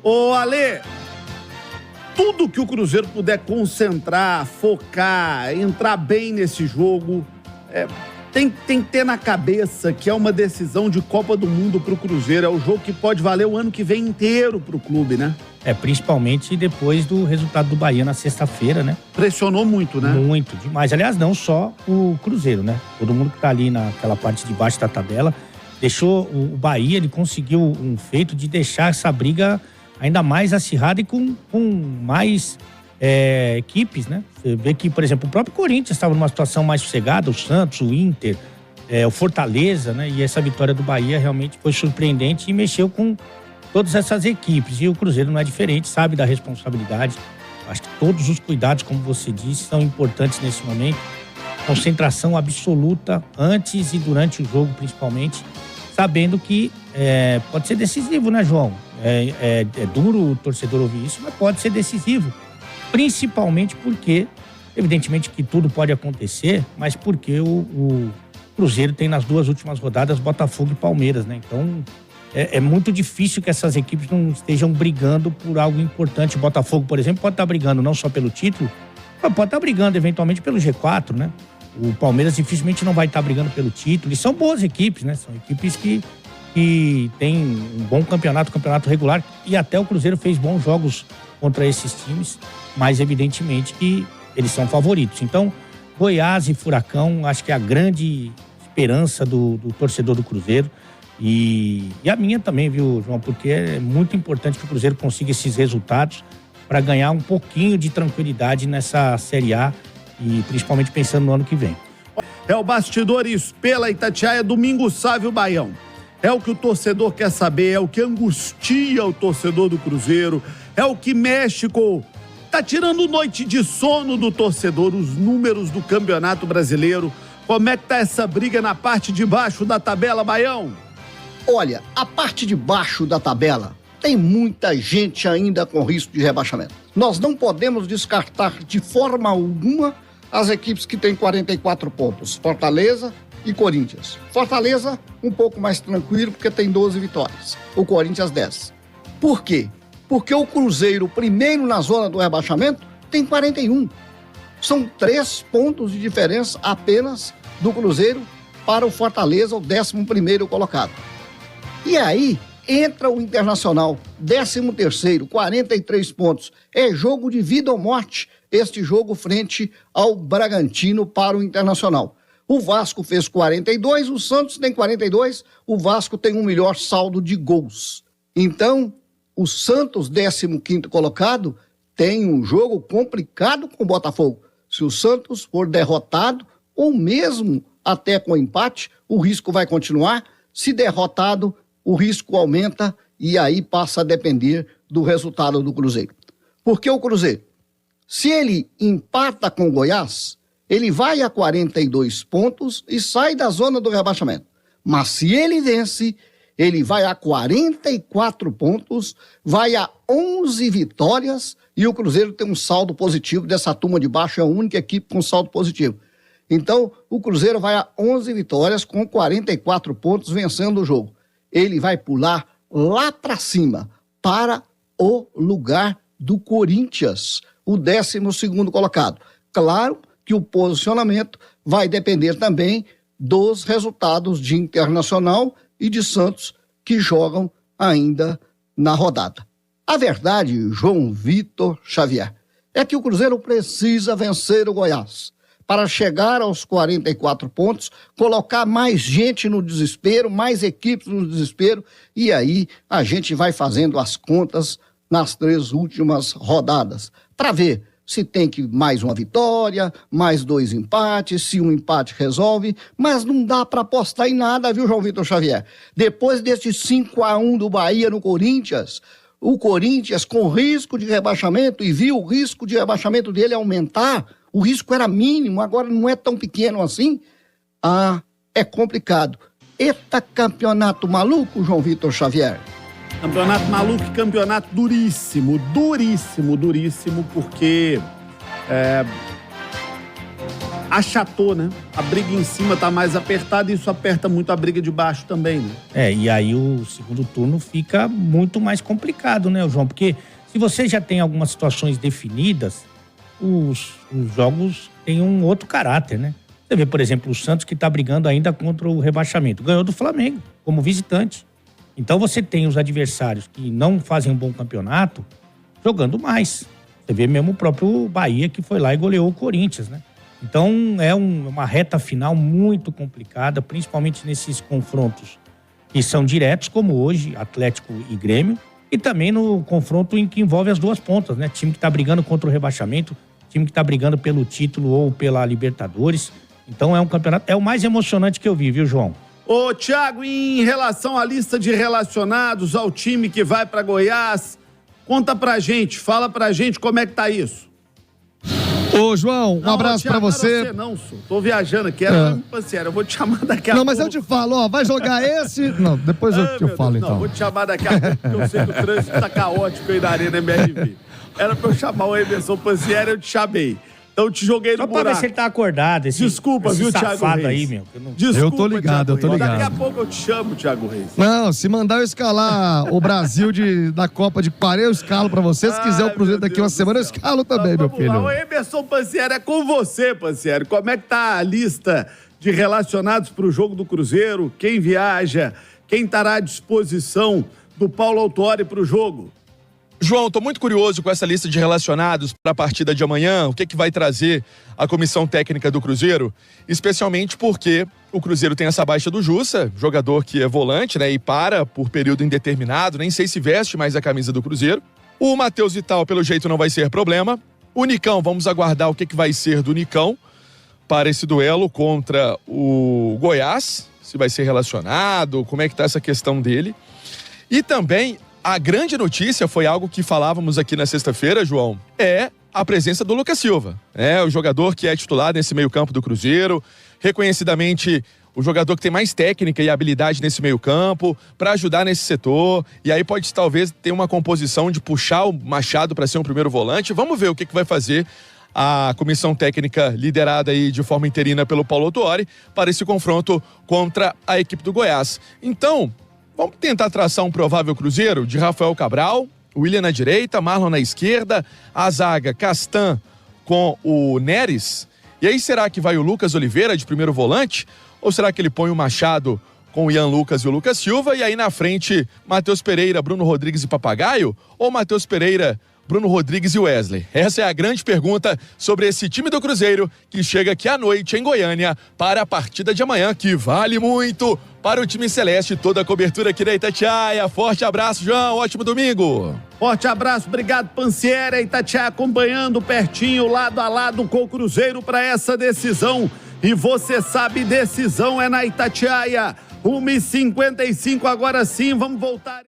Ô, Alê, tudo que o Cruzeiro puder concentrar, focar, entrar bem nesse jogo, tem que ter na cabeça que é uma decisão de Copa do Mundo pro Cruzeiro. É o jogo que pode valer o ano que vem inteiro pro clube, né? Principalmente depois do resultado do Bahia na sexta-feira, né? Pressionou muito, né? Muito, demais. Aliás, não só o Cruzeiro, né? Todo mundo que tá ali naquela parte de baixo da tabela deixou o Bahia, ele conseguiu um feito de deixar essa briga ainda mais acirrada e com mais equipes, né? Você vê que, por exemplo, o próprio Corinthians estava numa situação mais sossegada, o Santos, o Inter, o Fortaleza, né? E essa vitória do Bahia realmente foi surpreendente e mexeu com todas essas equipes. E o Cruzeiro não é diferente, sabe da responsabilidade. Acho que todos os cuidados, como você disse, são importantes nesse momento. Concentração absoluta antes e durante o jogo, principalmente, sabendo que pode ser decisivo, né, João? É duro o torcedor ouvir isso, mas pode ser decisivo. Principalmente porque, evidentemente que tudo pode acontecer, mas porque o Cruzeiro tem nas 2 últimas rodadas Botafogo e Palmeiras, né? Então, é muito difícil que essas equipes não estejam brigando por algo importante. O Botafogo, por exemplo, pode estar brigando não só pelo título, mas pode estar brigando eventualmente pelo G4, né? O Palmeiras dificilmente não vai estar brigando pelo título. E são boas equipes, né? São equipes que têm um bom campeonato regular. E até o Cruzeiro fez bons jogos contra esses times, mas evidentemente que eles são favoritos. Então, Goiás e Furacão, acho que é a grande esperança do torcedor do Cruzeiro. E a minha também, viu, João? Porque é muito importante que o Cruzeiro consiga esses resultados para ganhar um pouquinho de tranquilidade nessa Série A e principalmente pensando no ano que vem. É o Bastidores pela Itatiaia, domingo Sávio Baião. É o que o torcedor quer saber, é o que angustia o torcedor do Cruzeiro, é o que mexe com... Tá tirando noite de sono do torcedor, os números do Campeonato Brasileiro. Como é que tá essa briga na parte de baixo da tabela, Baião? Olha, a parte de baixo da tabela tem muita gente ainda com risco de rebaixamento. Nós não podemos descartar de forma alguma as equipes que têm 44 pontos, Fortaleza e Corinthians. Fortaleza um pouco mais tranquilo porque tem 12 vitórias, o Corinthians 10. Por quê? Porque o Cruzeiro, primeiro na zona do rebaixamento, tem 41. São 3 pontos de diferença apenas do Cruzeiro para o Fortaleza, o 11º colocado. E aí entra o Internacional, 13º, 43 pontos. É jogo de vida ou morte este jogo frente ao Bragantino para o Internacional. O Vasco fez 42, o Santos tem 42, o Vasco tem um melhor saldo de gols. Então, o Santos, 15º colocado, tem um jogo complicado com o Botafogo. Se o Santos for derrotado, ou mesmo até com empate, o risco vai continuar. Se derrotado, o risco aumenta e aí passa a depender do resultado do Cruzeiro. Porque o Cruzeiro, se ele empata com o Goiás, ele vai a 42 pontos e sai da zona do rebaixamento. Mas se ele vence, ele vai a 44 pontos, vai a 11 vitórias e o Cruzeiro tem um saldo positivo. Dessa turma de baixo é a única equipe com saldo positivo. Então, o Cruzeiro vai a 11 vitórias com 44 pontos vencendo o jogo. Ele vai pular lá para cima, para o lugar do Corinthians, o 12º colocado. Claro que o posicionamento vai depender também dos resultados de Internacional e de Santos, que jogam ainda na rodada. A verdade, João Vitor Xavier, é que o Cruzeiro precisa vencer o Goiás para chegar aos 44 pontos, colocar mais gente no desespero, mais equipes no desespero, e aí a gente vai fazendo as contas nas 3 últimas rodadas, para ver se tem que mais uma vitória, mais 2 empates, se um empate resolve, mas não dá para apostar em nada, viu, João Vitor Xavier? Depois desse 5-1 do Bahia no Corinthians, o Corinthians com risco de rebaixamento, e viu o risco de rebaixamento dele aumentar, o risco era mínimo, agora não é tão pequeno assim. É complicado. Eita campeonato maluco, João Vitor Xavier. Campeonato maluco e campeonato duríssimo, achatou, né? A briga em cima tá mais apertada e isso aperta muito a briga de baixo também, né? E aí o segundo turno fica muito mais complicado, né, João? Porque se você já tem algumas situações definidas, os jogos têm um outro caráter, né? Você vê, por exemplo, o Santos que tá brigando ainda contra o rebaixamento. Ganhou do Flamengo, como visitante. Então você tem os adversários que não fazem um bom campeonato jogando mais. Você vê mesmo o próprio Bahia que foi lá e goleou o Corinthians, né? Então é uma reta final muito complicada, principalmente nesses confrontos que são diretos, como hoje, Atlético e Grêmio, e também no confronto em que envolve as duas pontas, né? Time que tá brigando contra o rebaixamento, time que tá brigando pelo título ou pela Libertadores. Então é um campeonato, é o mais emocionante que eu vi, viu, João? Ô, Thiago, em relação à lista de relacionados ao time que vai para Goiás, conta pra gente, fala pra gente como é que tá isso. Ô, João, um abraço pra você. Não, sou. Tô viajando aqui, era Pancieri, eu vou te chamar daqui a pouco. Não, mas eu te falo, ó, vai jogar esse... Não, depois eu falo, então. Não, vou te chamar daqui a pouco, porque eu sei que o trânsito tá caótico aí na Arena MRV. Era pra eu chamar o Emerson Pancieri, eu te chamei. Então eu te joguei no buraco. Só pra ver se ele tá acordado. Desculpa, viu, Thiago Reis? Aí, meu. Desculpa, eu tô ligado, Thiago Reis. Daqui a pouco eu te chamo, Thiago Reis. Não, se mandar eu escalar o Brasil da Copa de 40, eu escalo pra você. Se quiser o Cruzeiro daqui uma semana, eu escalo também, meu filho. O Emerson Pancieri, é com você, Pancieri. Como é que tá a lista de relacionados pro jogo do Cruzeiro? Quem viaja? Quem estará à disposição do Paulo Autuori pro jogo? João, estou muito curioso com essa lista de relacionados para a partida de amanhã, o que vai trazer a comissão técnica do Cruzeiro, especialmente porque o Cruzeiro tem essa baixa do Jussa, jogador que é volante, né, e para por período indeterminado, nem sei se veste mais a camisa do Cruzeiro. O Matheus Vital, pelo jeito, não vai ser problema. O Nicão, vamos aguardar o que vai ser do Nicão para esse duelo contra o Goiás, se vai ser relacionado, como é que está essa questão dele. E também... a grande notícia foi algo que falávamos aqui na sexta-feira, João, é a presença do Lucas Silva. É o jogador que é titular nesse meio-campo do Cruzeiro, reconhecidamente o jogador que tem mais técnica e habilidade nesse meio-campo, para ajudar nesse setor. E aí pode talvez ter uma composição de puxar o Machado para ser um primeiro volante. Vamos ver o que vai fazer a comissão técnica liderada aí de forma interina pelo Paulo Autuori para esse confronto contra a equipe do Goiás. Então, vamos tentar traçar um provável Cruzeiro de Rafael Cabral, William na direita, Marlon na esquerda, a zaga Castan com o Neres. E aí será que vai o Lucas Oliveira de primeiro volante? Ou será que ele põe o Machado com o Ian Lucas e o Lucas Silva? E aí na frente, Matheus Pereira, Bruno Rodrigues e Papagaio? Ou Matheus Pereira, Bruno Rodrigues e Wesley? Essa é a grande pergunta sobre esse time do Cruzeiro que chega aqui à noite em Goiânia para a partida de amanhã, que vale muito para o time celeste. Toda a cobertura aqui da Itatiaia. Forte abraço, João. Ótimo domingo. Forte abraço. Obrigado, Pancieri. A Itatiaia acompanhando pertinho, lado a lado com o Cruzeiro para essa decisão. E você sabe, decisão é na Itatiaia. 1h55 agora sim. Vamos voltar.